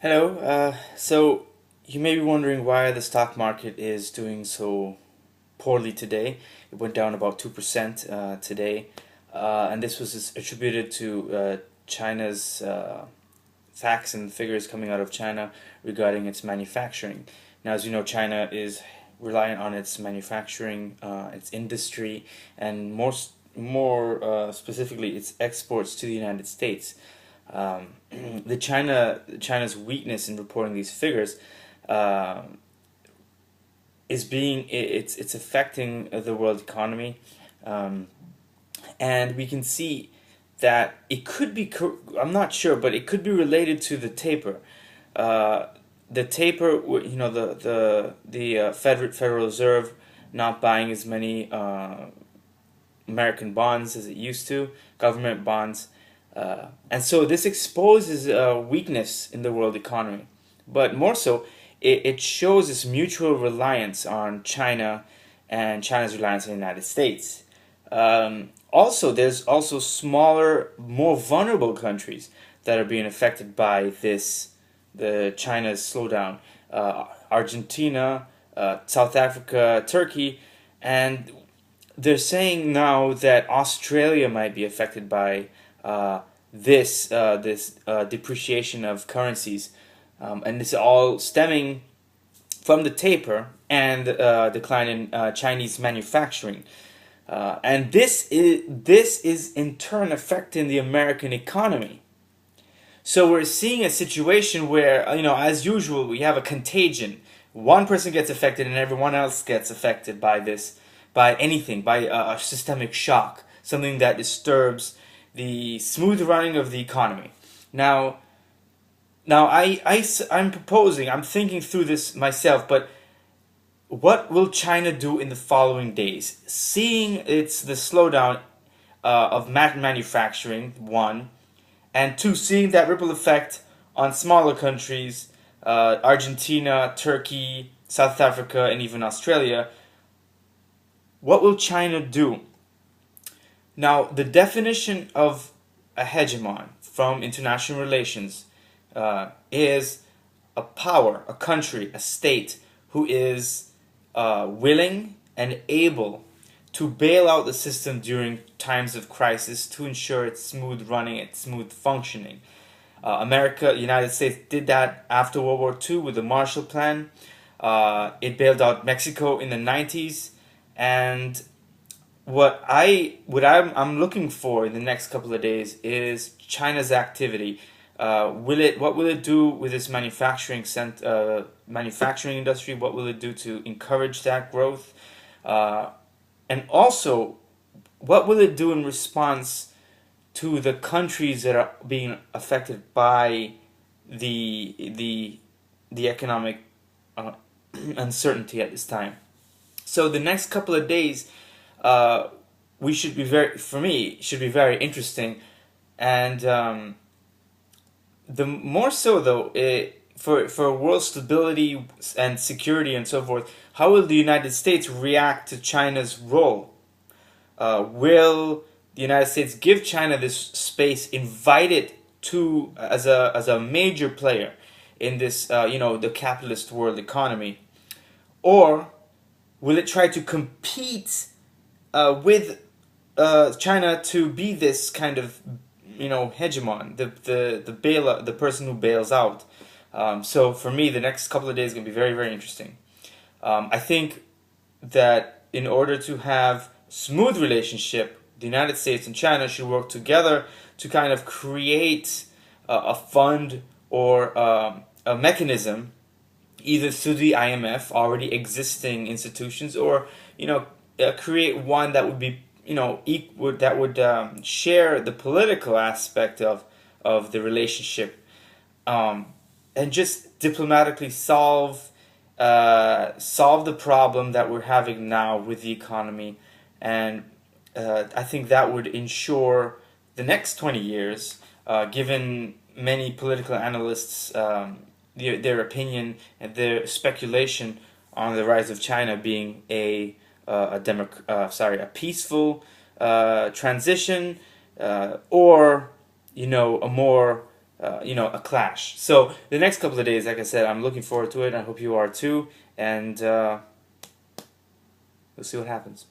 Hello. So you may be wondering why the stock market is doing so poorly today. It went down about 2% today, and this was attributed to China's facts and figures coming out of China regarding its manufacturing. Now, as you know, China is reliant on its manufacturing, its industry, and more specifically, its exports to the United States. The China's weakness in reporting these figures uh, is it's affecting the world economy, um, and we can see that it could be I'm not sure, but it could be related to the taper. Uh, the taper, the Federal Reserve not buying as many American bonds as it used to, government bonds. And so this exposes a weakness in the world economy. But more so, it shows this mutual reliance on China and China's reliance on the United States. Also, there's also smaller, more vulnerable countries that are being affected by the China's slowdown. Argentina, South Africa, Turkey, and they're saying now that Australia might be affected by this depreciation of currencies, and this is all stemming from the taper and decline in Chinese manufacturing. And this is in turn affecting the American economy. So we're seeing a situation where, as usual, we have a contagion. One person gets affected and everyone else gets affected by this, by anything, by a systemic shock, something that disturbs the smooth running of the economy. Now, I'm proposing, I'm thinking through this myself, but what will China do in the following days? Seeing it's the slowdown of manufacturing, one, and two, seeing that ripple effect on smaller countries, Argentina, Turkey, South Africa, and even Australia, what will China do? Now, the definition of a hegemon from international relations is a power, a country, a state who is willing and able to bail out the system during times of crisis to ensure its smooth running, its smooth functioning. America, United States did that after World War II with the Marshall Plan. It bailed out Mexico in the 90s, and I'm looking for in the next couple of days is China's activity. What will it do with its manufacturing industry? What will it do to encourage that growth? And also, what will it do in response to the countries that are being affected by the economic uh, uncertainty at this time? So the next couple of days, uh, we should be very for me should be very interesting, and the more so though for world stability and security and so forth. How will the United States react to China's role? Will the United States give China this space, invite it to as a major player in this the capitalist world economy, or will it try to compete with China to be this kind of hegemon, the person who bails out? So for me, the next couple of days is gonna be very very interesting. I think that in order to have smooth relationship, the United States and China should work together to kind of create a fund or a mechanism, either through the IMF, already existing institutions, or create one that would be that would share the political aspect of the relationship, um, and just diplomatically solve the problem that we're having now with the economy. And I think that would ensure the next 20 years, given many political analysts, their opinion and their speculation on the rise of China being a peaceful transition, or a more a clash. So the next couple of days, like I said, I'm looking forward to it. I hope you are too, and we'll see what happens.